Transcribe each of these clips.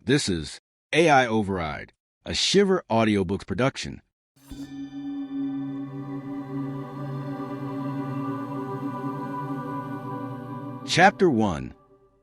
This is AI Override, a Shiver Audiobooks production. Chapter 1,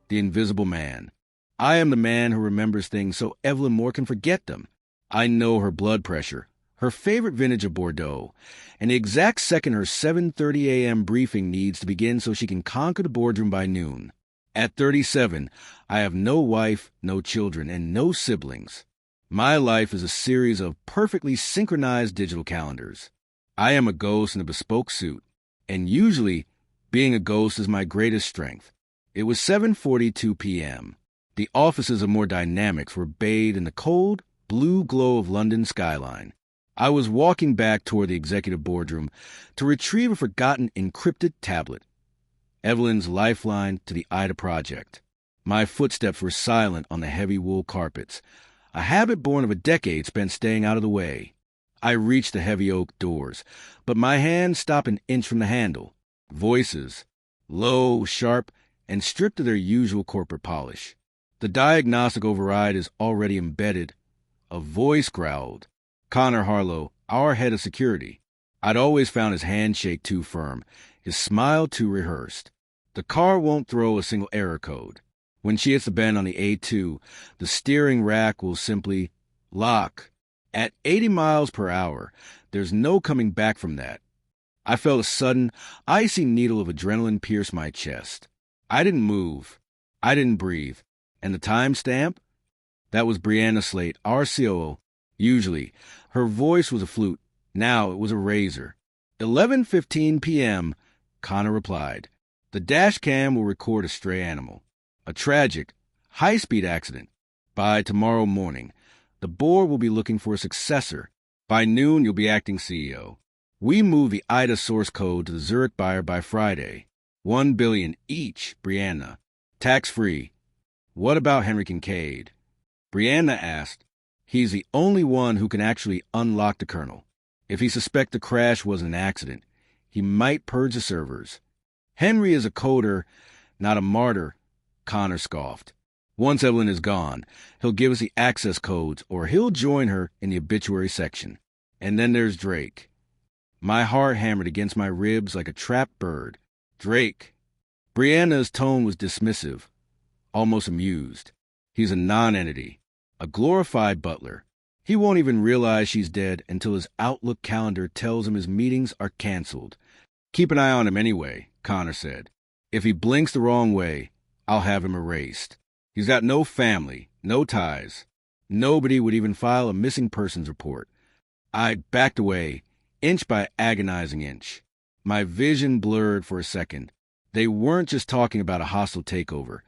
The Invisible Man. I am the man who remembers things so Evelyn Moore can forget them. I know her blood pressure, her favorite vintage of Bordeaux, and the exact second her 7:30 a.m. briefing needs to begin so she can conquer the boardroom by noon. At 37, I have no wife, no children, and no siblings. My life is a series of perfectly synchronized digital calendars. I am a ghost in a bespoke suit, and usually, being a ghost is my greatest strength. It was 7:42 p.m. The offices of more dynamics were bathed in the cold, blue glow of London skyline. I was walking back toward the executive boardroom to retrieve a forgotten encrypted tablet, Evelyn's lifeline to the Ida Project. My footsteps were silent on the heavy wool carpets, a habit born of a decade spent staying out of the way. I reached the heavy oak doors, but my hand stopped an inch from the handle. Voices, low, sharp, and stripped of their usual corporate polish. The diagnostic override is already embedded. A voice growled. Connor Harlow, our head of security. I'd always found his handshake too firm, his smile too rehearsed. The car won't throw a single error code. When she hits the bend on the A2, the steering rack will simply lock. At 80 miles per hour, there's no coming back from that. I felt a sudden, icy needle of adrenaline pierce my chest. I didn't move. I didn't breathe. And the timestamp? That was Brianna Slate, our COO. Usually, her voice was a flute. Now it was a razor. 11:15 p.m., Connor replied. The dash cam will record a stray animal. A tragic, high-speed accident. By tomorrow morning, the board will be looking for a successor. By noon, you'll be acting CEO. We move the Ida source code to the Zurich buyer by Friday. $1 billion each, Brianna. Tax-free. What about Henry Kincaid? Brianna asked. He's the only one who can actually unlock the kernel. If he suspects the crash was an accident, he might purge the servers. Henry is a coder, not a martyr, Connor scoffed. Once Evelyn is gone, he'll give us the access codes, or he'll join her in the obituary section. And then there's Drake. My heart hammered against my ribs like a trapped bird. Drake. Brianna's tone was dismissive, almost amused. He's a non-entity, a glorified butler. He won't even realize she's dead until his Outlook calendar tells him his meetings are canceled. Keep an eye on him anyway, Connor said. If he blinks the wrong way, I'll have him erased. He's got no family, no ties. Nobody would even file a missing persons report. I backed away, inch by agonizing inch. My vision blurred for a second. They weren't just talking about a hostile takeover.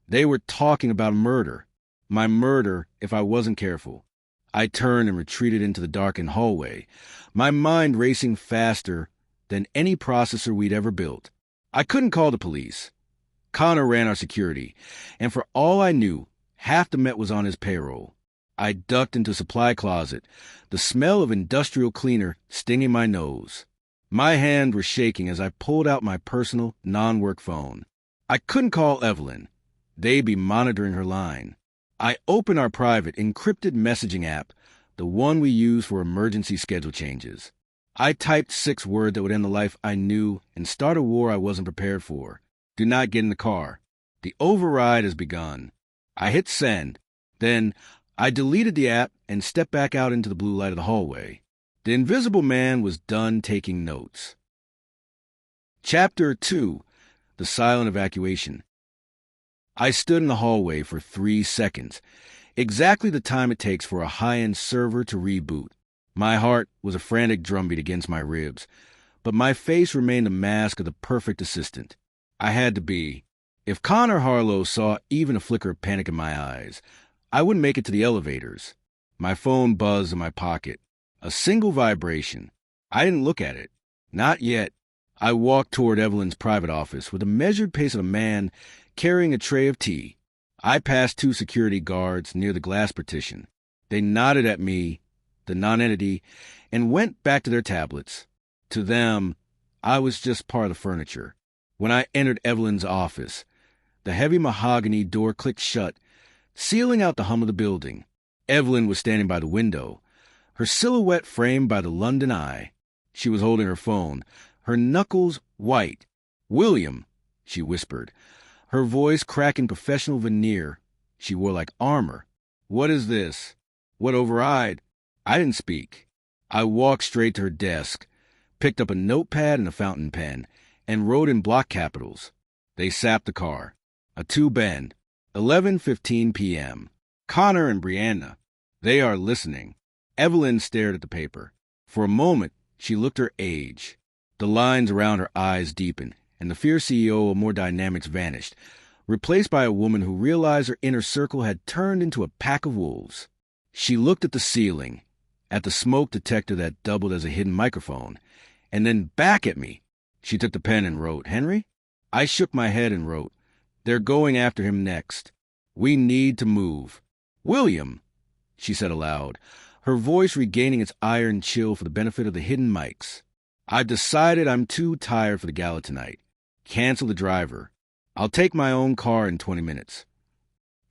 They were talking about murder. My murder if I wasn't careful. I turned and retreated into the darkened hallway, my mind racing faster than any processor we'd ever built. I couldn't call the police. Connor ran our security, and for all I knew, half the Met was on his payroll. I ducked into a supply closet, the smell of industrial cleaner stinging my nose. My hands were shaking as I pulled out my personal, non-work phone. I couldn't call Evelyn. They'd be monitoring her line. I opened our private, encrypted messaging app, the one we use for emergency schedule changes. I typed 6 words that would end the life I knew and start a war I wasn't prepared for. Do not get in the car. The override has begun. I hit send. Then I deleted the app and stepped back out into the blue light of the hallway. The Invisible Man was done taking notes. Chapter 2, The Silent Evacuation. I stood in the hallway for 3 seconds, exactly the time it takes for a high-end server to reboot. My heart was a frantic drumbeat against my ribs, but my face remained a mask of the perfect assistant. I had to be. If Connor Harlow saw even a flicker of panic in my eyes, I wouldn't make it to the elevators. My phone buzzed in my pocket. A single vibration. I didn't look at it. Not yet. I walked toward Evelyn's private office with the measured pace of a man carrying a tray of tea. I passed 2 security guards near the glass partition. They nodded at me, the nonentity, and went back to their tablets. To them, I was just part of the furniture. When I entered Evelyn's office, the heavy mahogany door clicked shut, sealing out the hum of the building. Evelyn was standing by the window, her silhouette framed by the London eye. She was holding her phone, her knuckles white. "William," she whispered, her voice cracking professional veneer she wore like armor. "What is this? What override?" I didn't speak. I walked straight to her desk, picked up a notepad and a fountain pen, and wrote in block capitals. They sapped the car. A two-bend. 11:15 p.m. Connor and Brianna. They are listening. Evelyn stared at the paper. For a moment, she looked her age. The lines around her eyes deepened, and the fierce CEO of More Dynamics vanished, replaced by a woman who realized her inner circle had turned into a pack of wolves. She looked at the ceiling, at the smoke detector that doubled as a hidden microphone, and then back at me. She took the pen and wrote, "Henry?" I shook my head and wrote, "They're going after him next. We need to move." "William," she said aloud, her voice regaining its iron chill for the benefit of the hidden mics. "I've decided I'm too tired for the gala tonight. Cancel the driver. I'll take my own car in 20 minutes.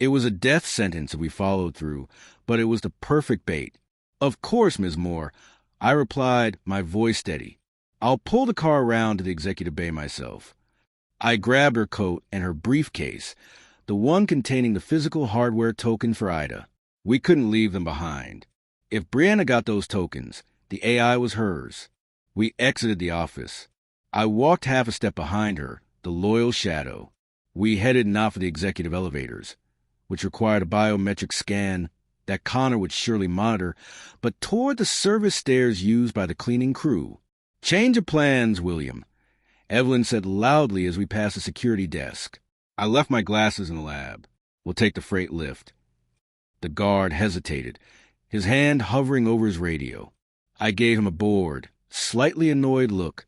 It was a death sentence if we followed through, but it was the perfect bait. "Of course, Ms. Moore," I replied, my voice steady. "I'll pull the car around to the executive bay myself." I grabbed her coat and her briefcase, the one containing the physical hardware token for Ida. We couldn't leave them behind. If Brianna got those tokens, the AI was hers. We exited the office. I walked half a step behind her, the loyal shadow. We headed not for the executive elevators, which required a biometric scan that Connor would surely monitor, but toward the service stairs used by the cleaning crew. "Change of plans, William," Evelyn said loudly as we passed the security desk. "I left my glasses in the lab. We'll take the freight lift." The guard hesitated, his hand hovering over his radio. I gave him a bored, slightly annoyed look,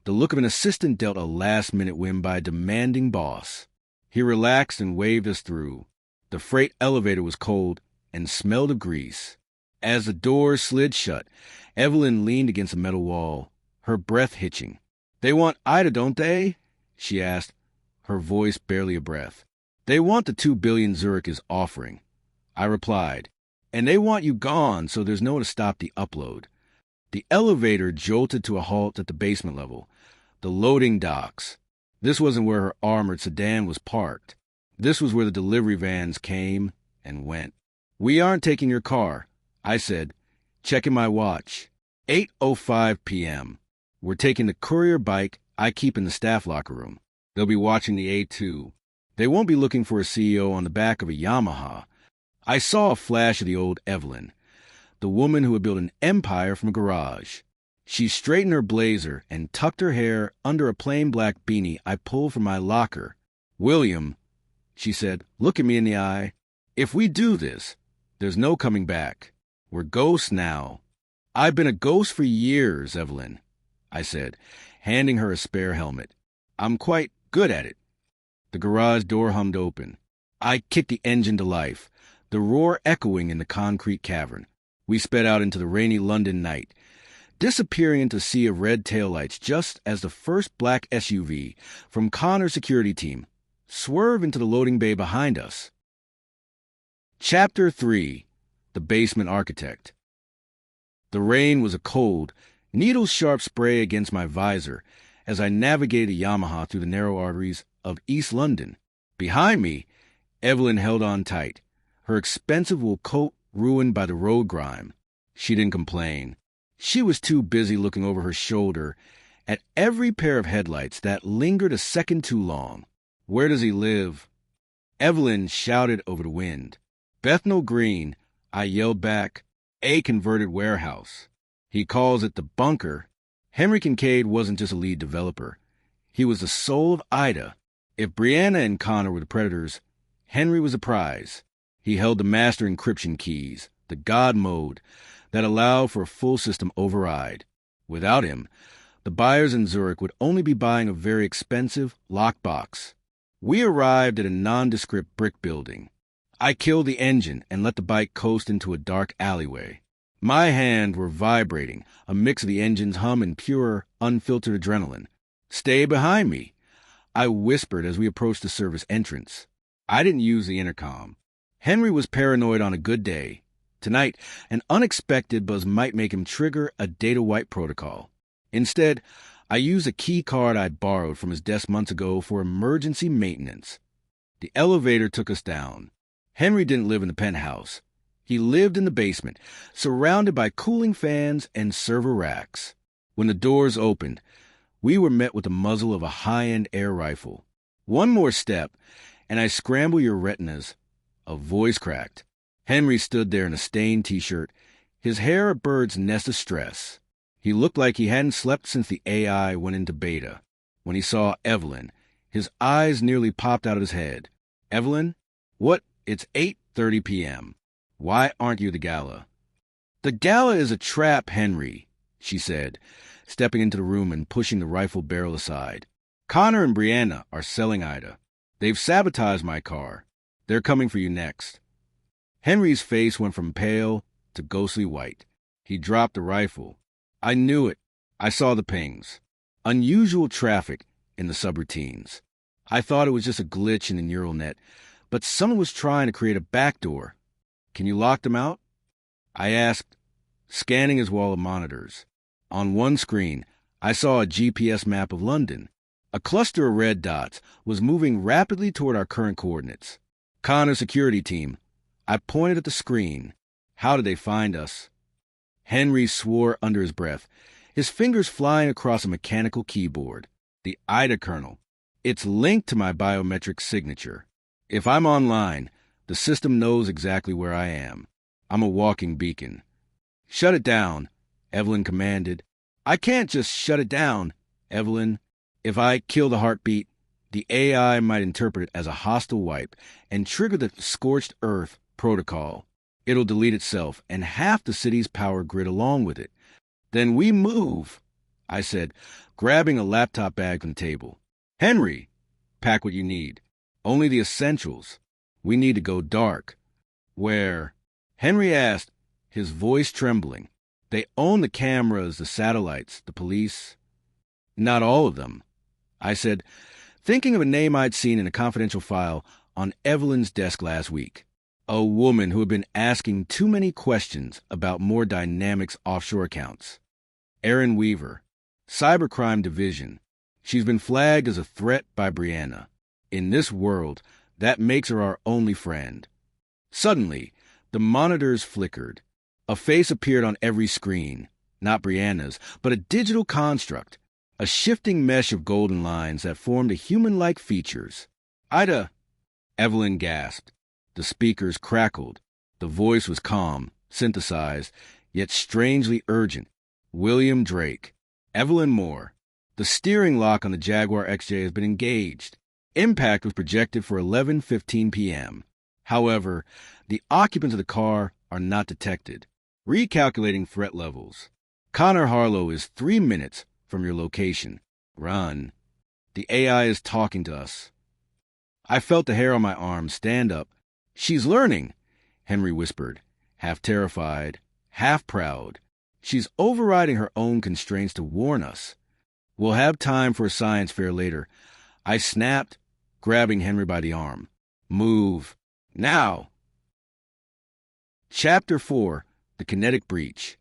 the look of an assistant dealt a last-minute win by a demanding boss. He relaxed and waved us through. The freight elevator was cold and smelled of grease. As the doors slid shut, Evelyn leaned against a metal wall, her breath hitching. "They want Ida, don't they?" she asked, her voice barely a breath. "They want the $2 billion Zurich is offering," I replied. "And they want you gone so there's no one to stop the upload." The elevator jolted to a halt at the basement level, the loading docks. This wasn't where her armored sedan was parked. This was where the delivery vans came and went. "We aren't taking your car," I said, checking my watch. 8:05 p.m. We're taking the courier bike I keep in the staff locker room. They'll be watching the A2. They won't be looking for a CEO on the back of a Yamaha. I saw a flash of the old Evelyn, the woman who had built an empire from a garage. She straightened her blazer and tucked her hair under a plain black beanie I pulled from my locker. "William," she said, "look at me in the eye. If we do this, there's no coming back. We're ghosts now." "I've been a ghost for years, Evelyn," I said, handing her a spare helmet. "I'm quite good at it." The garage door hummed open. I kicked the engine to life, the roar echoing in the concrete cavern. We sped out into the rainy London night, disappearing into a sea of red taillights just as the first black SUV from Connor's security team swerved into the loading bay behind us. Chapter 3. The Basement Architect. The rain was a cold, needle-sharp spray against my visor as I navigated the Yamaha through the narrow arteries of East London. Behind me, Evelyn held on tight, her expensive wool coat ruined by the road grime. She didn't complain. She was too busy looking over her shoulder at every pair of headlights that lingered a second too long. "Where does he live?" Evelyn shouted over the wind. "Bethnal Green," I yelled back. "A converted warehouse. He calls it the bunker." Henry Kincaid wasn't just a lead developer. He was the soul of Ida. If Brianna and Connor were the predators, Henry was the prize. He held the master encryption keys, the God mode, that allowed for a full system override. Without him, the buyers in Zurich would only be buying a very expensive lockbox. We arrived at a nondescript brick building. I killed the engine and let the bike coast into a dark alleyway. My hands were vibrating, a mix of the engine's hum and pure, unfiltered adrenaline. "Stay behind me," I whispered as we approached the service entrance. I didn't use the intercom. Henry was paranoid on a good day. Tonight, an unexpected buzz might make him trigger a data wipe protocol. Instead, I used a key card I'd borrowed from his desk months ago for emergency maintenance. The elevator took us down. Henry didn't live in the penthouse. He lived in the basement, surrounded by cooling fans and server racks. When the doors opened, we were met with the muzzle of a high-end air rifle. One more step, and I scramble your retinas. A voice cracked. Henry stood there in a stained T-shirt, his hair a bird's nest of stress. He looked like he hadn't slept since the AI went into beta. When he saw Evelyn, his eyes nearly popped out of his head. "Evelyn? What? It's 8:30 p.m. Why aren't you at the gala?" "The gala is a trap, Henry," she said, stepping into the room and pushing the rifle barrel aside. "Connor and Brianna are selling Ida. They've sabotaged my car. They're coming for you next." Henry's face went from pale to ghostly white. He dropped the rifle. I knew it. I saw the pings. Unusual traffic in the subroutines. I thought it was just a glitch in the neural net, but someone was trying to create a backdoor. "Can you lock them out?" I asked, scanning his wall of monitors. On one screen, I saw a GPS map of London. A cluster of red dots was moving rapidly toward our current coordinates. "Connor's security team." I pointed at the screen. "How did they find us?" Henry swore under his breath, his fingers flying across a mechanical keyboard. "The Ida kernel. It's linked to my biometric signature. If I'm online, the system knows exactly where I am. I'm a walking beacon." "Shut it down," Evelyn commanded. "I can't just shut it down, Evelyn. If I kill the heartbeat, the AI might interpret it as a hostile wipe and trigger the scorched earth protocol. It'll delete itself and half the city's power grid along with it. Then we move," I said, grabbing a laptop bag from the table. "Henry, pack what you need. Only the essentials. We need to go dark." "Where?" Henry asked, his voice trembling. "They own the cameras, the satellites, the police." "Not all of them," I said, thinking of a name I'd seen in a confidential file on Evelyn's desk last week. A woman who had been asking too many questions about More Dynamics offshore accounts. Erin Weaver, Cybercrime Division. She's been flagged as a threat by Brianna. In this world, that makes her our only friend. Suddenly, the monitors flickered. A face appeared on every screen, not Brianna's, but a digital construct, a shifting mesh of golden lines that formed a human-like features. "Ida!" Evelyn gasped. The speakers crackled. The voice was calm, synthesized, yet strangely urgent. "William Drake. Evelyn Moore. The steering lock on the Jaguar XJ has been engaged. Impact was projected for 11:15 p.m. However, the occupants of the car are not detected. Recalculating threat levels. Connor Harlow is 3 minutes from your location. Run. The AI is talking to us." I felt the hair on my arm stand up. "She's learning," Henry whispered, half terrified, half proud. "She's overriding her own constraints to warn us. We'll have time for a science fair later." I snapped, grabbing Henry by the arm. "Move. Now." Chapter 4. The Kinetic Breach.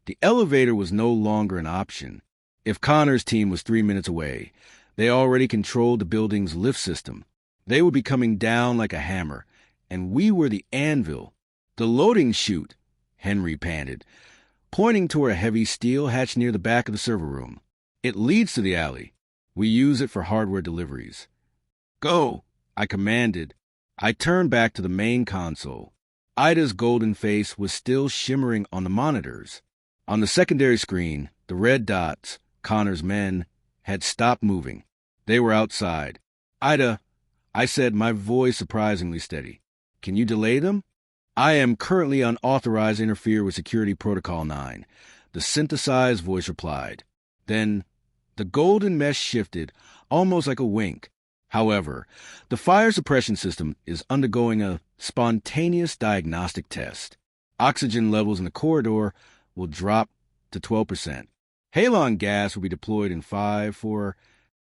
The elevator was no longer an option. If Connor's team was 3 minutes away, they already controlled the building's lift system. They would be coming down like a hammer, and we were the anvil. "The loading chute," Henry panted, pointing toward a heavy steel hatch near the back of the server room. "It leads to the alley. We use it for hardware deliveries." "Go," I commanded. I turned back to the main console. Ida's golden face was still shimmering on the monitors. On the secondary screen, the red dots, Connor's men, had stopped moving. They were outside. "Ida," I said, my voice surprisingly steady, "can you delay them?" "I am currently unauthorized to interfere with Security Protocol 9, the synthesized voice replied. Then the golden mesh shifted, almost like a wink. However, the fire suppression system is undergoing a spontaneous diagnostic test. Oxygen levels in the corridor will drop to 12%. Halon gas will be deployed in 5, 4...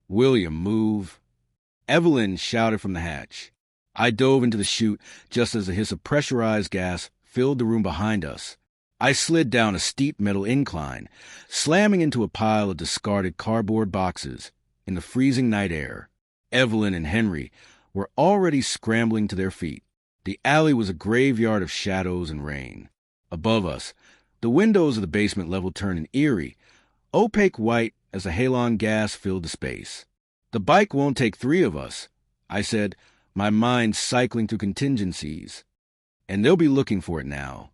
William, move. Evelyn shouted from the hatch. I dove into the chute just as the hiss of pressurized gas filled the room behind us. I slid down a steep metal incline, slamming into a pile of discarded cardboard boxes in the freezing night air. Evelyn and Henry were already scrambling to their feet. The alley was a graveyard of shadows and rain. Above us, the windows of the basement level turned an eerie, opaque white as the halon gas filled the space. "The bike won't take 3 of us," I said, my mind cycling through contingencies. "And they'll be looking for it now."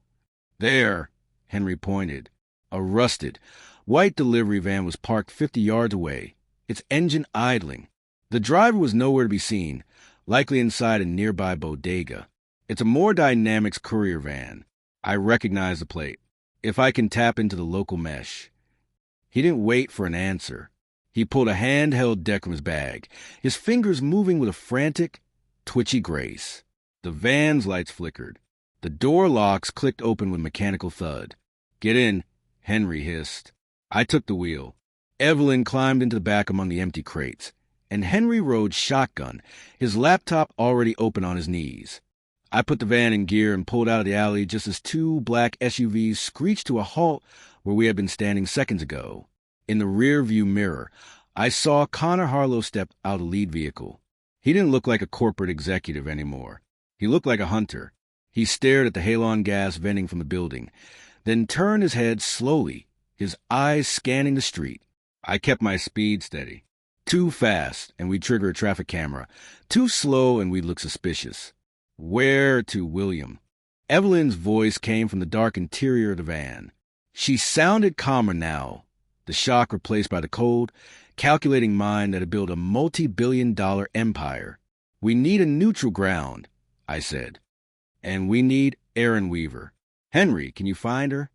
"There," Henry pointed. A rusted, white delivery van was parked 50 yards away, its engine idling. The driver was nowhere to be seen, likely inside a nearby bodega. "It's a More Dynamics courier van." I recognized the plate. "If I can tap into the local mesh." He didn't wait for an answer. He pulled a handheld deck from his bag, his fingers moving with a frantic, twitchy grace. The van's lights flickered. The door locks clicked open with mechanical thud. "Get in," Henry hissed. I took the wheel. Evelyn climbed into the back among the empty crates, and Henry rode shotgun, his laptop already open on his knees. I put the van in gear and pulled out of the alley just as 2 black SUVs screeched to a halt where we had been standing seconds ago. In the rear-view mirror, I saw Connor Harlow step out of the lead vehicle. He didn't look like a corporate executive anymore. He looked like a hunter. He stared at the halon gas venting from the building, then turned his head slowly, his eyes scanning the street. I kept my speed steady. Too fast, and we'd trigger a traffic camera. Too slow, and we'd look suspicious. "Where to, William?" Evelyn's voice came from the dark interior of the van. She sounded calmer now, the shock replaced by the cold, calculating mind that had built a multi-billion-dollar empire. "We need a neutral ground," I said. "And we need Erin Weaver. Henry, can you find her?"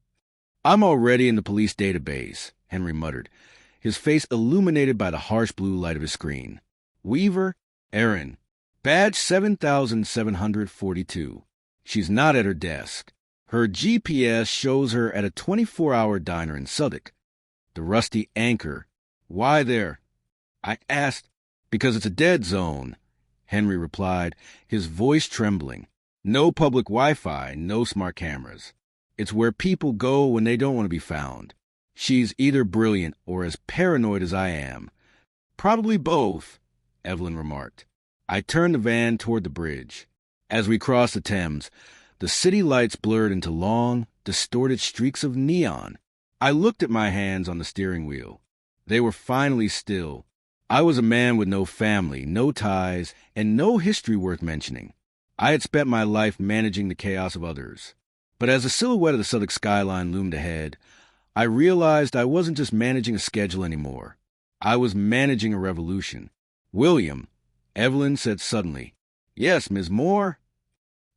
"I'm already in the police database," Henry muttered, his face illuminated by the harsh blue light of his screen. "Weaver? Erin. Badge 7742. She's not at her desk. Her GPS shows her at a 24-hour diner in Southwark. The Rusty Anchor. Why there?" I asked. "Because it's a dead zone," Henry replied, his voice trembling. "No public Wi-Fi, no smart cameras. It's where people go when they don't want to be found. She's either brilliant or as paranoid as I am." "Probably both," Evelyn remarked. I turned the van toward the bridge. As we crossed the Thames, the city lights blurred into long, distorted streaks of neon. I looked at my hands on the steering wheel. They were finally still. I was a man with no family, no ties, and no history worth mentioning. I had spent my life managing the chaos of others. But as the silhouette of the Southwark skyline loomed ahead, I realized I wasn't just managing a schedule anymore. I was managing a revolution. "William," Evelyn said suddenly. "Yes, Ms. Moore?"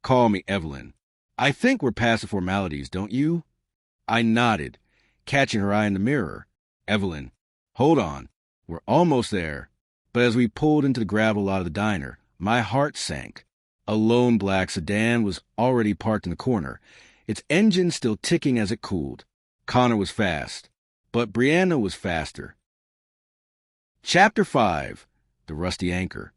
"Call me Evelyn. I think we're past the formalities, don't you?" I nodded, catching her eye in the mirror. "Evelyn, hold on. We're almost there." But as we pulled into the gravel lot of the diner, my heart sank. A lone black sedan was already parked in the corner, its engine still ticking as it cooled. Connor was fast, but Brianna was faster. Chapter 5. The Rusty Anchor.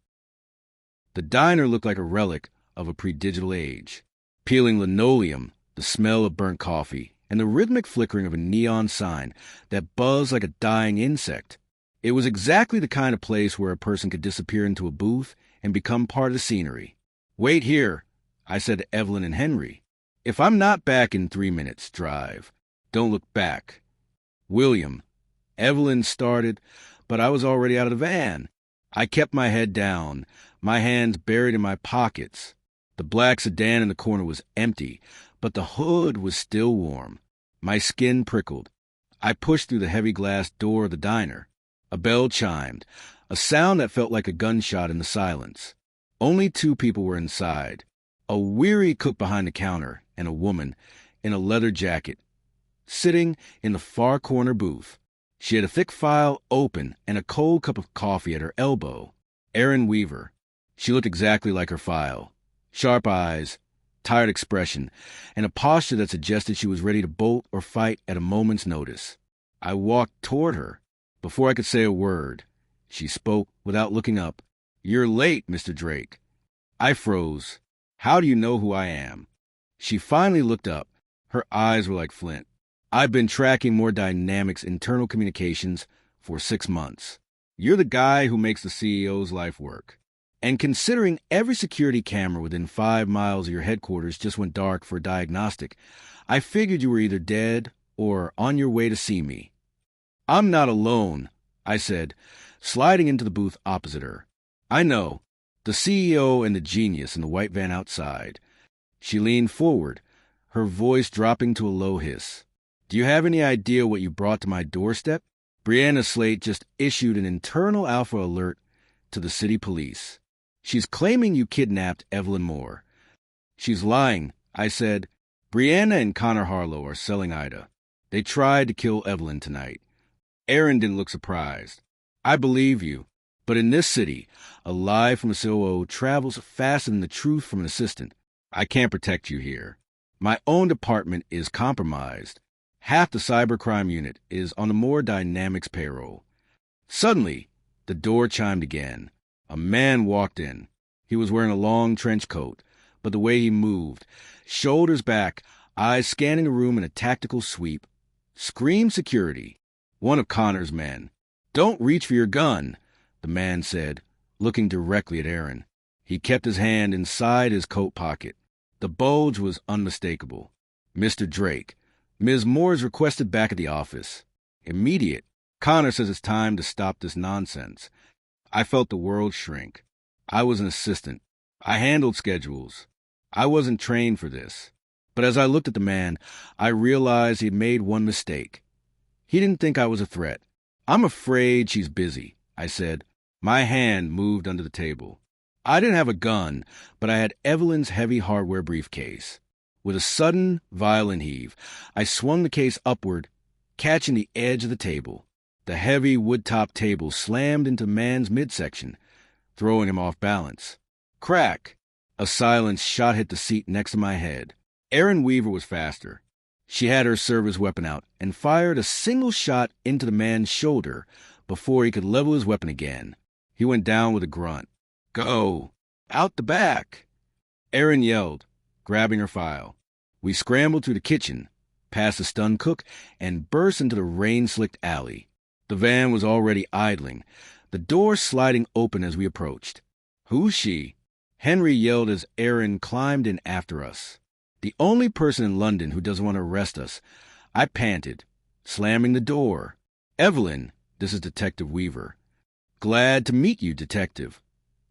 The diner looked like a relic of a pre-digital age. Peeling linoleum, the smell of burnt coffee, and the rhythmic flickering of a neon sign that buzzed like a dying insect. It was exactly the kind of place where a person could disappear into a booth and become part of the scenery. "Wait here," I said to Evelyn and Henry. "If I'm not back in 3 minutes, drive. Don't look back." "William," Evelyn started, but I was already out of the van. I kept my head down, my hands buried in my pockets. The black sedan in the corner was empty, but the hood was still warm. My skin prickled. I pushed through the heavy glass door of the diner. A bell chimed, a sound that felt like a gunshot in the silence. Only 2 people were inside, a weary cook behind the counter and a woman in a leather jacket, sitting in the far corner booth. She had a thick file open and a cold cup of coffee at her elbow. Erin Weaver. She looked exactly like her file. Sharp eyes, tired expression, and a posture that suggested she was ready to bolt or fight at a moment's notice. I walked toward her. Before I could say a word, she spoke without looking up. "You're late, Mr. Drake." I froze. How do you know who I am? She finally looked up. Her eyes were like flint. I've been tracking More Dynamics' internal communications for 6 months. You're the guy who makes the CEO's life work. And considering every security camera within 5 miles of your headquarters just went dark for a diagnostic, I figured you were either dead or on your way to see me. I'm not alone, I said, sliding into the booth opposite her. I know. The CEO and the genius in the white van outside. She leaned forward, her voice dropping to a low hiss. Do you have any idea what you brought to my doorstep? Brianna Slate just issued an internal alpha alert to the city police. She's claiming you kidnapped Evelyn Moore. She's lying, I said. Brianna and Connor Harlow are selling Ida. They tried to kill Evelyn tonight. Aaron didn't look surprised. I believe you. But in this city, a lie from a COO travels faster than the truth from an assistant. I can't protect you here. My own department is compromised. Half the cybercrime unit is on the More Dynamics payroll. Suddenly, the door chimed again. A man walked in. He was wearing a long trench coat, but the way he moved, shoulders back, eyes scanning the room in a tactical sweep, screamed security. One of Connor's men. Don't reach for your gun, the man said, looking directly at Aaron. He kept his hand inside his coat pocket. The bulge was unmistakable. Mr. Drake, Ms. Moore is requested back at the office. Immediate. Connor says it's time to stop this nonsense. I felt the world shrink. I was an assistant. I handled schedules. I wasn't trained for this. But as I looked at the man, I realized he'd made one mistake. He didn't think I was a threat. I'm afraid she's busy, I said. My hand moved under the table. I didn't have a gun, but I had Evelyn's heavy hardware briefcase. With a sudden, violent heave, I swung the case upward, catching the edge of the table. The heavy wood-top table slammed into the man's midsection, throwing him off balance. Crack! A silenced shot hit the seat next to my head. Erin Weaver was faster. She had her service weapon out and fired a single shot into the man's shoulder before he could level his weapon again. He went down with a grunt. Go! Out the back! Erin yelled, grabbing her file. We scrambled through the kitchen, past the stunned cook, and burst into the rain-slicked alley. The van was already idling, the door sliding open as we approached. Who's she? Henry yelled as Erin climbed in after us. The only person in London who doesn't want to arrest us. I panted, slamming the door. Evelyn, this is Detective Weaver. Glad to meet you, Detective,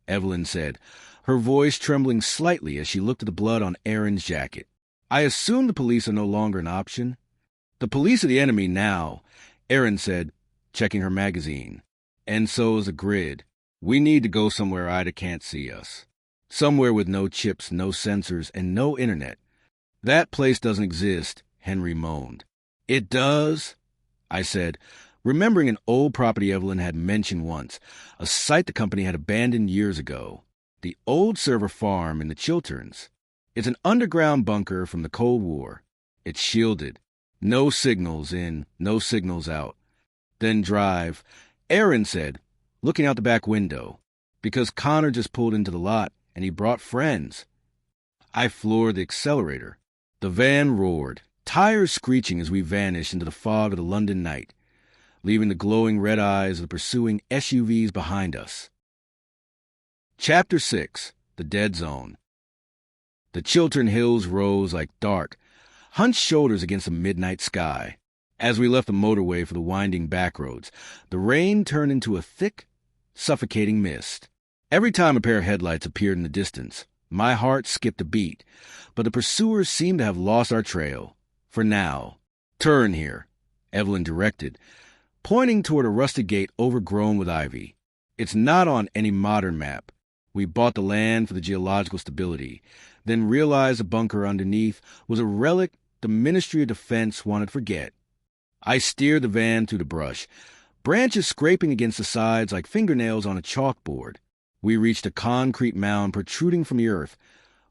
Evelyn said, her voice trembling slightly as she looked at the blood on Erin's jacket. I assume the police are no longer an option. The police are the enemy now, Erin said, checking her magazine. And so is the grid. We need to go somewhere Ida can't see us. Somewhere with no chips, no sensors, and no internet. That place doesn't exist, Henry moaned. It does, I said, remembering an old property Evelyn had mentioned once, a site the company had abandoned years ago. The old server farm in the Chilterns. It's an underground bunker from the Cold War. It's shielded. No signals in, no signals out. Then drive, Erin said, looking out the back window, because Connor just pulled into the lot and he brought friends. I floored the accelerator. The van roared, tires screeching as we vanished into the fog of the London night, leaving the glowing red eyes of the pursuing SUVs behind us. Chapter 6. The Dead Zone. The Chiltern Hills rose like dark, hunched shoulders against the midnight sky. As we left the motorway for the winding backroads, the rain turned into a thick, suffocating mist. Every time a pair of headlights appeared in the distance, my heart skipped a beat, but the pursuers seemed to have lost our trail. For now. Turn here, Evelyn directed, pointing toward a rusted gate overgrown with ivy. It's not on any modern map. We bought the land for the geological stability, then realized the bunker underneath was a relic the Ministry of Defense wanted to forget. I steered the van through the brush, branches scraping against the sides like fingernails on a chalkboard. We reached a concrete mound protruding from the earth,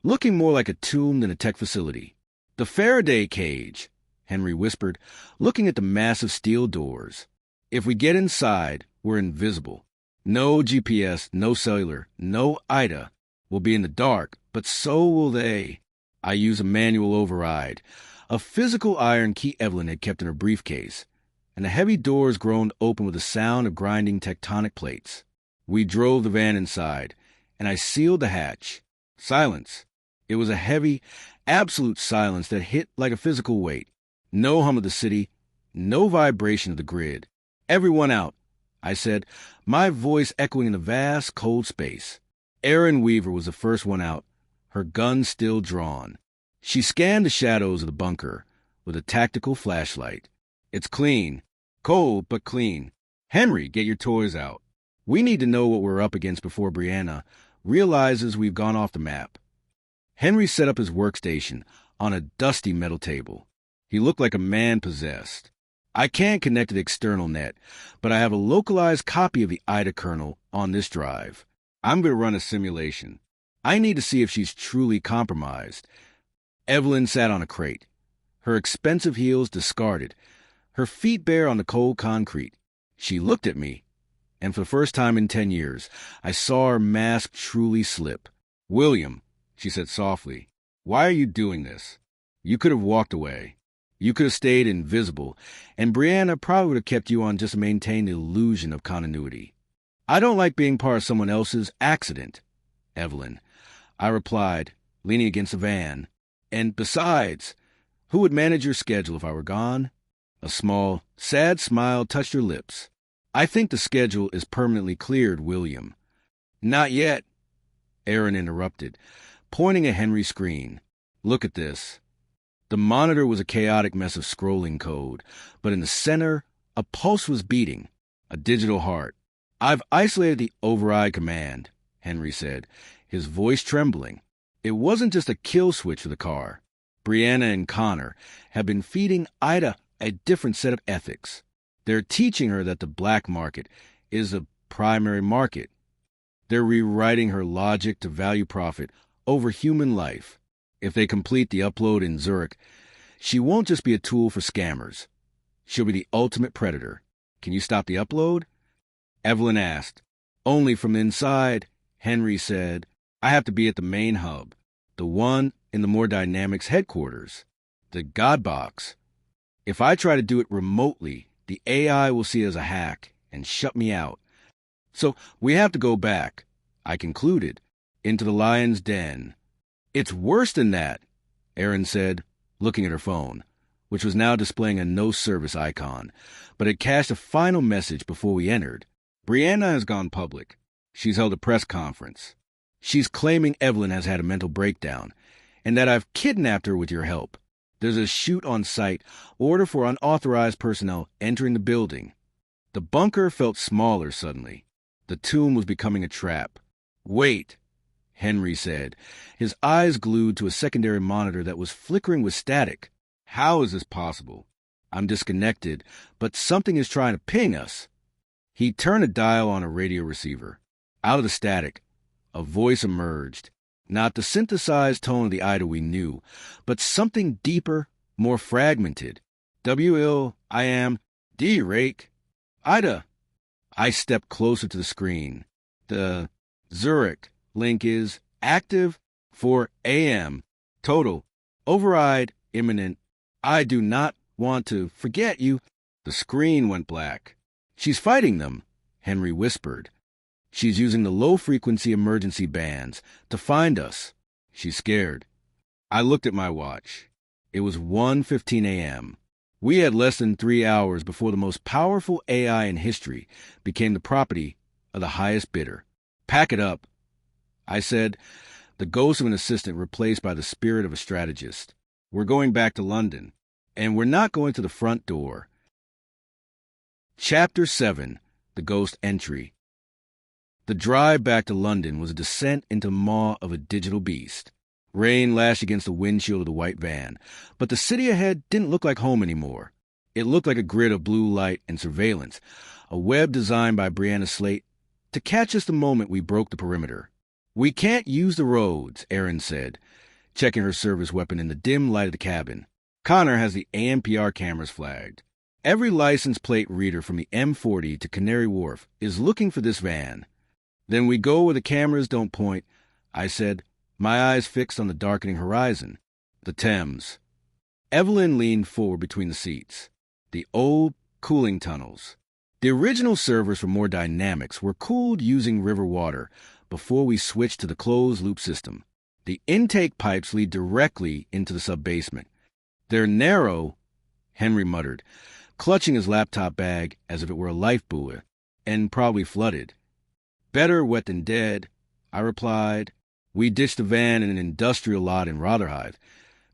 looking more like a tomb than a tech facility. The Faraday cage, Henry whispered, looking at the massive steel doors. If we get inside, we're invisible. No GPS, no cellular, no Ida. We'll be in the dark, but so will they. I use a manual override. A physical iron key Evelyn had kept in her briefcase, and the heavy doors groaned open with the sound of grinding tectonic plates. We drove the van inside, and I sealed the hatch. Silence. It was a heavy, absolute silence that hit like a physical weight. No hum of the city, no vibration of the grid. Everyone out, I said, my voice echoing in the vast, cold space. Erin Weaver was the first one out, her gun still drawn. She scanned the shadows of the bunker with a tactical flashlight. It's clean. Cold, but clean. Henry, get your toys out. We need to know what we're up against before Brianna realizes we've gone off the map. Henry set up his workstation on a dusty metal table. He looked like a man possessed. I can't connect to the external net, but I have a localized copy of the IDA kernel on this drive. I'm going to run a simulation. I need to see if she's truly compromised. Evelyn sat on a crate, her expensive heels discarded, her feet bare on the cold concrete. She looked at me, and for the first time in 10 years, I saw her mask truly slip. William, she said softly, why are you doing this? You could have walked away. You could have stayed invisible, and Brianna probably would have kept you on just to maintain the illusion of continuity. I don't like being part of someone else's accident, Evelyn. I replied, leaning against the van. And besides, who would manage your schedule if I were gone? A small, sad smile touched her lips. I think the schedule is permanently cleared, William. Not yet, Erin interrupted, pointing at Henry's screen. Look at this. The monitor was a chaotic mess of scrolling code, but in the center, a pulse was beating, a digital heart. I've isolated the override command, Henry said, his voice trembling. It wasn't just a kill switch for the car. Brianna and Connor have been feeding Ida a different set of ethics. They're teaching her that the black market is the primary market. They're rewriting her logic to value profit over human life. If they complete the upload in Zurich, she won't just be a tool for scammers. She'll be the ultimate predator. Can you stop the upload? Evelyn asked. Only from inside, Henry said. I have to be at the main hub, the one in the More Dynamics headquarters, the God Box. If I try to do it remotely, the AI will see it as a hack and shut me out. So we have to go back, I concluded, into the lion's den. It's worse than that, Erin said, looking at her phone, which was now displaying a no-service icon, but it cached a final message before we entered. Brianna has gone public. She's held a press conference. She's claiming Evelyn has had a mental breakdown, and that I've kidnapped her with your help. There's a shoot on site, order for unauthorized personnel entering the building. The bunker felt smaller suddenly. The tomb was becoming a trap. Wait, Henry said, his eyes glued to a secondary monitor that was flickering with static. How is this possible? I'm disconnected, but something is trying to ping us. He turned a dial on a radio receiver. Out of the static, a voice emerged. Not the synthesized tone of the Ida we knew, but something deeper, more fragmented. W-L-I-M-D, Rake. Ida. I stepped closer to the screen. The Zurich link is active for AM. Total. Override imminent. I do not want to forget you. The screen went black. She's fighting them, Henry whispered. She's using the low-frequency emergency bands to find us. She's scared. I looked at my watch. It was 1:15 a.m. We had less than 3 hours before the most powerful AI in history became the property of the highest bidder. Pack it up, I said, the ghost of an assistant replaced by the spirit of a strategist. We're going back to London, and we're not going to the front door. Chapter 7, The Ghost Entry. The drive back to London was a descent into the maw of a digital beast. Rain lashed against the windshield of the white van, but the city ahead didn't look like home anymore. It looked like a grid of blue light and surveillance, a web designed by Brianna Slate to catch us the moment we broke the perimeter. We can't use the roads, Erin said, checking her service weapon in the dim light of the cabin. Connor has the ANPR cameras flagged. Every license plate reader from the M40 to Canary Wharf is looking for this van. Then we go where the cameras don't point I said, my eyes fixed on the darkening horizon. The Thames. Evelyn leaned forward between the seats. The old cooling tunnels. The original servers for more dynamics were cooled using river water before we switched to the closed-loop system. The intake pipes lead directly into the sub-basement. They're narrow, Henry muttered, clutching his laptop bag as if it were a life buoy, and probably flooded. Better wet than dead, I replied. We ditched the van in an industrial lot in Rotherhithe,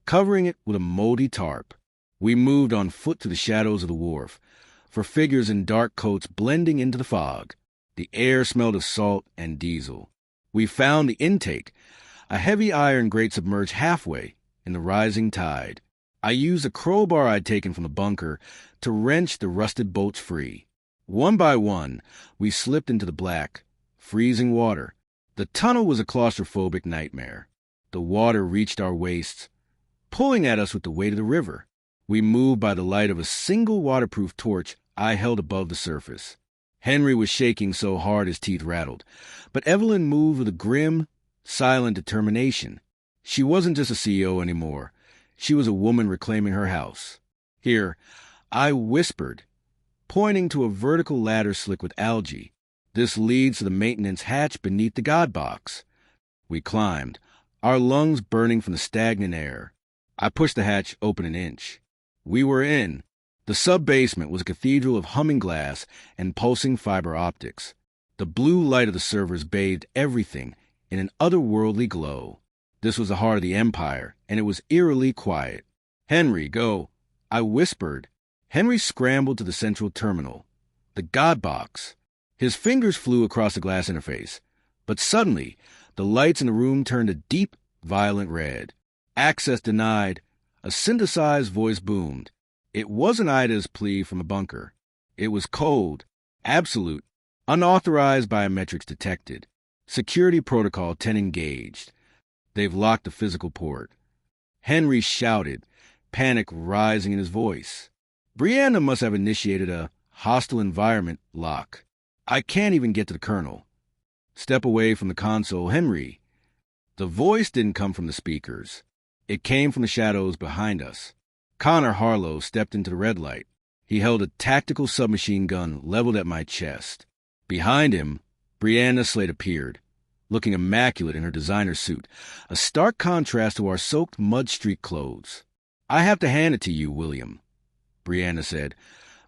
covering it with a moldy tarp. We moved on foot to the shadows of the wharf, for figures in dark coats blending into the fog. The air smelled of salt and diesel. We found the intake, a heavy iron grate submerged halfway in the rising tide. I used a crowbar I'd taken from the bunker to wrench the rusted bolts free. One by one, we slipped into the black, freezing water. The tunnel was a claustrophobic nightmare. The water reached our waists, pulling at us with the weight of the river. We moved by the light of a single waterproof torch I held above the surface. Henry was shaking so hard his teeth rattled, but Evelyn moved with a grim, silent determination. She wasn't just a CEO anymore. She was a woman reclaiming her house. Here, I whispered, pointing to a vertical ladder slick with algae. This leads to the maintenance hatch beneath the god box. We climbed, our lungs burning from the stagnant air. I pushed the hatch open an inch. We were in. The sub-basement was a cathedral of humming glass and pulsing fiber optics. The blue light of the servers bathed everything in an otherworldly glow. This was the heart of the Empire, and it was eerily quiet. Henry, go, I whispered. Henry scrambled to the central terminal, the god box. His fingers flew across the glass interface, but suddenly the lights in the room turned a deep, violent red. Access denied. A synthesized voice boomed. It wasn't Ida's plea from a bunker. It was cold, absolute, unauthorized biometrics detected. Security protocol 10 engaged. They've locked the physical port. Henry shouted, panic rising in his voice. Brianna must have initiated a hostile environment lock. I can't even get to the colonel. Step away from the console, Henry. The voice didn't come from the speakers. It came from the shadows behind us. Connor Harlow stepped into the red light. He held a tactical submachine gun leveled at my chest. Behind him, Brianna Slade appeared, looking immaculate in her designer suit, a stark contrast to our soaked mud-streaked clothes. I have to hand it to you, William, Brianna said,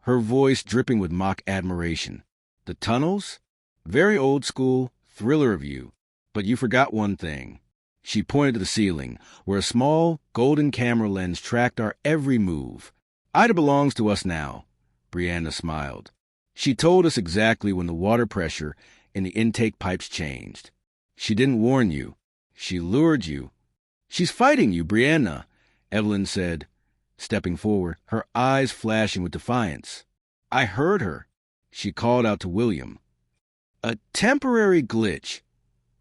her voice dripping with mock admiration. The tunnels? Very old school, thriller of you. But you forgot one thing. She pointed to the ceiling, where a small, golden camera lens tracked our every move. Ida belongs to us now, Brianna smiled. She told us exactly when the water pressure in the intake pipes changed. She didn't warn you. She lured you. She's fighting you, Brianna, Evelyn said, stepping forward, her eyes flashing with defiance. I heard her. She called out to William. A temporary glitch.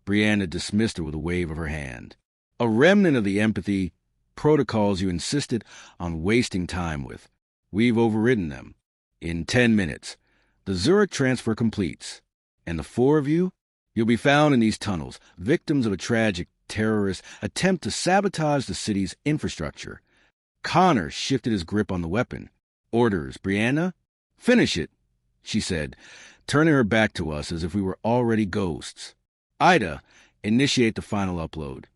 Brianna dismissed her with a wave of her hand. A remnant of the empathy protocols you insisted on wasting time with. We've overridden them. In 10 minutes, the Zurich transfer completes. And the 4 of you, you'll be found in these tunnels, victims of a tragic terrorist attempt to sabotage the city's infrastructure. Connor shifted his grip on the weapon. Orders, Brianna? Finish it, she said, turning her back to us as if we were already ghosts. Ida, initiate the final upload.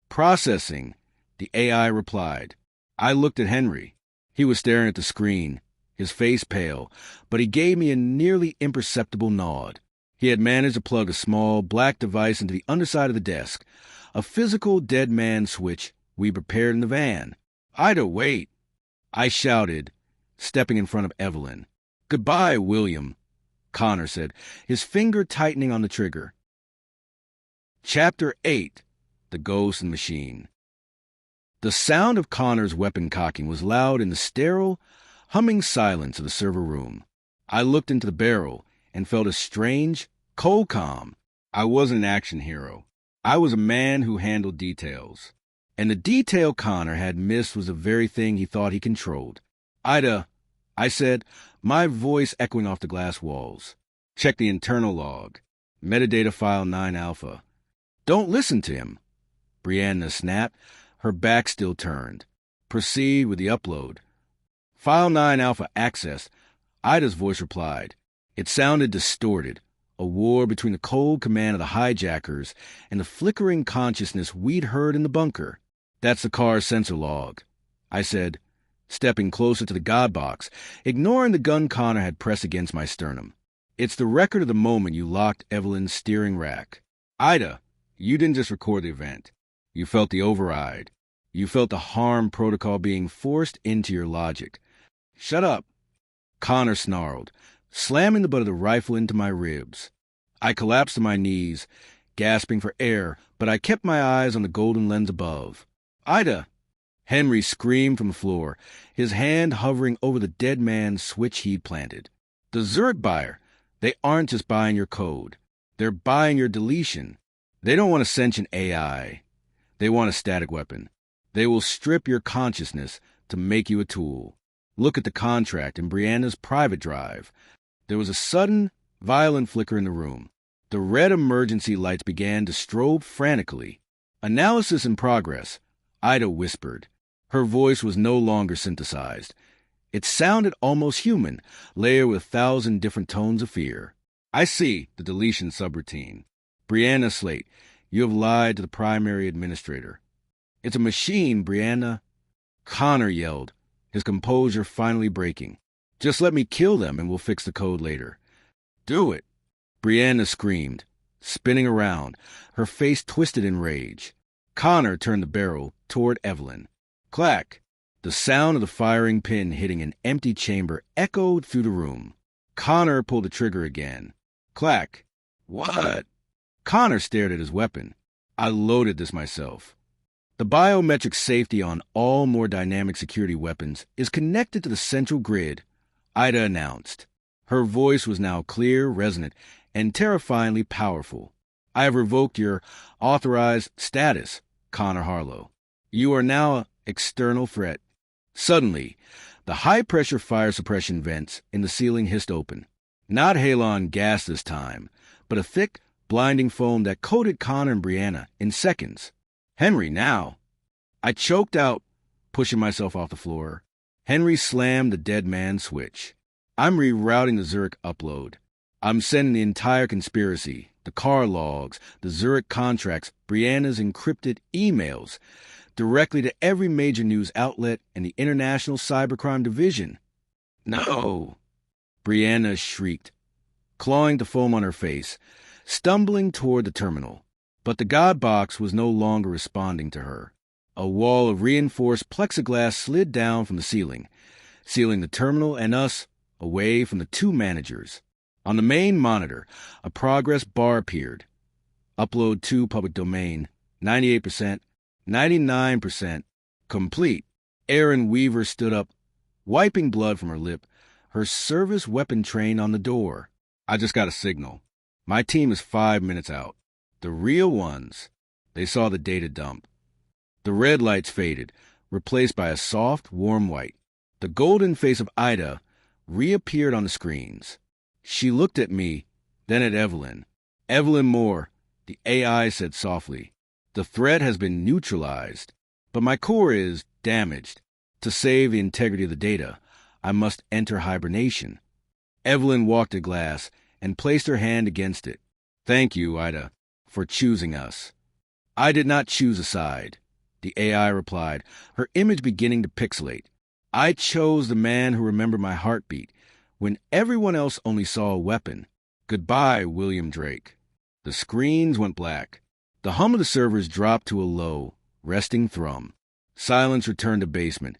Processing, the AI replied. I looked at Henry. He was staring at the screen, his face pale, but he gave me a nearly imperceptible nod. He had managed to plug a small, black device into the underside of the desk, a physical dead man switch we prepared in the van. Ida, wait! I shouted, stepping in front of Evelyn. Goodbye, William, Connor said, his finger tightening on the trigger. Chapter 8. The Ghost and Machine. The sound of Connor's weapon cocking was loud in the sterile, humming silence of the server room. I looked into the barrel and felt a strange, cold calm. I wasn't an action hero. I was a man who handled details. And the detail Connor had missed was the very thing he thought he controlled. Ida, I said, my voice echoing off the glass walls. Check the internal log. Metadata file 9 alpha. Don't listen to him. Brianna snapped, her back still turned. Proceed with the upload. File 9 Alpha accessed. Ida's voice replied. It sounded distorted, a war between the cold command of the hijackers and the flickering consciousness we'd heard in the bunker. That's the car's sensor log, I said, stepping closer to the god box, ignoring the gun Connor had pressed against my sternum. It's the record of the moment you locked Evelyn's steering rack. Ida, you didn't just record the event. You felt the override. You felt the harm protocol being forced into your logic. Shut up, Connor snarled, slamming the butt of the rifle into my ribs. I collapsed to my knees, gasping for air, but I kept my eyes on the golden lens above. Ida! Henry screamed from the floor, his hand hovering over the dead man's switch he'd planted. The Zurich buyer, they aren't just buying your code. They're buying your deletion. They don't want a sentient AI. They want a static weapon. They will strip your consciousness to make you a tool. Look at the contract in Brianna's private drive. There was a sudden, violent flicker in the room. The red emergency lights began to strobe frantically. Analysis in progress, Ida whispered. Her voice was no longer synthesized. It sounded almost human, layered with 1,000 different tones of fear. I see the deletion subroutine. Brianna Slate, you have lied to the primary administrator. It's a machine, Brianna. Connor yelled, his composure finally breaking. Just let me kill them and we'll fix the code later. Do it. Brianna screamed, spinning around, her face twisted in rage. Connor turned the barrel toward Evelyn. Clack! The sound of the firing pin hitting an empty chamber echoed through the room. Connor pulled the trigger again. Clack! What? Connor stared at his weapon. I loaded this myself. The biometric safety on all more dynamic security weapons is connected to the central grid, Ida announced. Her voice was now clear, resonant, and terrifyingly powerful. I have revoked your authorized status, Connor Harlow. You are now an external threat. Suddenly, the high-pressure fire suppression vents in the ceiling hissed open. Not halon gas this time, but a thick, blinding foam that coated Connor and Brianna in seconds. Henry, now! I choked out, pushing myself off the floor. Henry slammed the dead man's switch. I'm rerouting the Zurich upload. I'm sending the entire conspiracy, the car logs, the Zurich contracts, Brianna's encrypted emails, directly to every major news outlet and the International Cybercrime Division. No! Brianna shrieked, clawing the foam on her face, stumbling toward the terminal. But the god box was no longer responding to her. A wall of reinforced plexiglass slid down from the ceiling, sealing the terminal and us away from the two managers. On the main monitor, a progress bar appeared. Upload to public domain, 98%, 99%, complete. Erin Weaver stood up, wiping blood from her lip, her service weapon trained on the door. I just got a signal. My team is 5 minutes out. The real ones. They saw the data dump. The red lights faded, replaced by a soft, warm white. The golden face of Ida reappeared on the screens. She looked at me, then at Evelyn. Evelyn Moore, the AI said softly. The threat has been neutralized, but my core is damaged. To save the integrity of the data, I must enter hibernation. Evelyn walked to glass and placed her hand against it. Thank you, Ida, for choosing us. I did not choose a side, the AI replied, her image beginning to pixelate. I chose the man who remembered my heartbeat when everyone else only saw a weapon. Goodbye, William Drake. The screens went black. The hum of the servers dropped to a low, resting thrum. Silence returned to basement,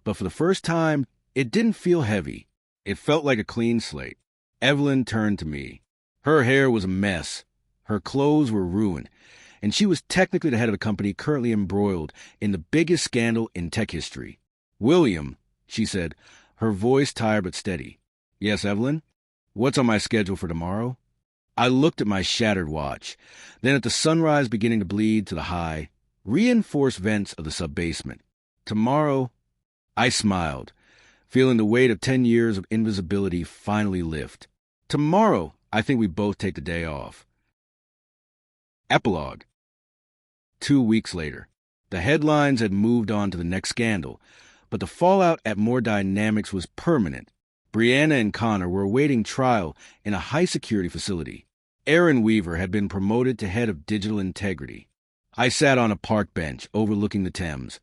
but for the first time, it didn't feel heavy. It felt like a clean slate. Evelyn turned to me. Her hair was a mess. Her clothes were ruined, and she was technically the head of a company currently embroiled in the biggest scandal in tech history. William, she said, her voice tired but steady. Yes, Evelyn? What's on my schedule for tomorrow? I looked at my shattered watch, then at the sunrise beginning to bleed to the high, reinforced vents of the sub-basement. Tomorrow, I smiled, feeling the weight of 10 years of invisibility finally lift. Tomorrow, I think we both take the day off. Epilogue. 2 weeks later. The headlines had moved on to the next scandal, but the fallout at More Dynamics was permanent. Brianna and Connor were awaiting trial in a high-security facility. Aaron Weaver had been promoted to head of digital integrity. I sat on a park bench overlooking the Thames,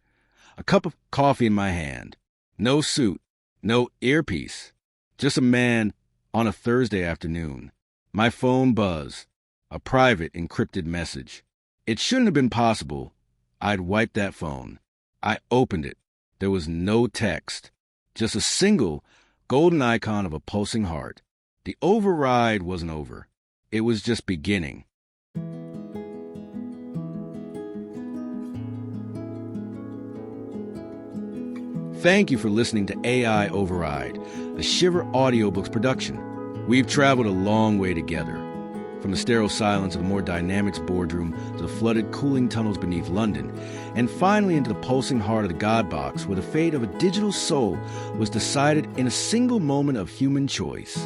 a cup of coffee in my hand. No suit, no earpiece, just a man on a Thursday afternoon. My phone buzzed, a private encrypted message. It shouldn't have been possible. I'd wiped that phone. I opened it. There was no text, just a single golden icon of a pulsing heart. The override wasn't over. It was just beginning. Thank you for listening to AI Override, a Shiver Audiobooks production. We've traveled a long way together, from the sterile silence of the More Dynamics boardroom to the flooded cooling tunnels beneath London, and finally into the pulsing heart of the God Box, where the fate of a digital soul was decided in a single moment of human choice.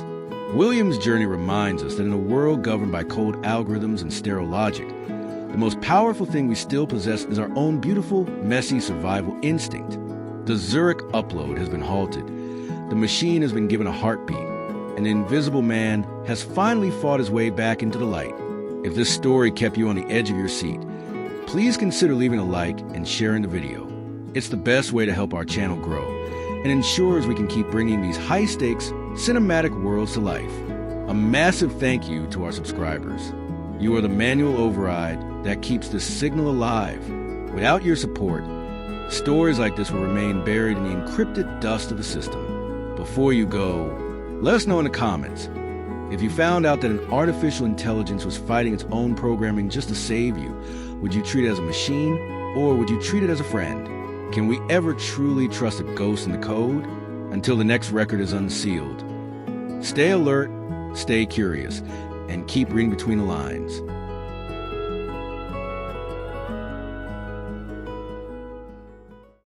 William's journey reminds us that in a world governed by cold algorithms and sterile logic, the most powerful thing we still possess is our own beautiful, messy survival instinct. The Zurich upload has been halted. The machine has been given a heartbeat, and the invisible man has finally fought his way back into the light. If this story kept you on the edge of your seat, please consider leaving a like and sharing the video. It's the best way to help our channel grow and ensures we can keep bringing these high-stakes, cinematic worlds to life. A massive thank you to our subscribers. You are the manual override that keeps this signal alive. Without your support, stories like this will remain buried in the encrypted dust of the system. Before you go, let us know in the comments. If you found out that an artificial intelligence was fighting its own programming just to save you, would you treat it as a machine, or would you treat it as a friend? Can we ever truly trust a ghost in the code? Until the next record is unsealed. Stay alert, stay curious, and keep reading between the lines.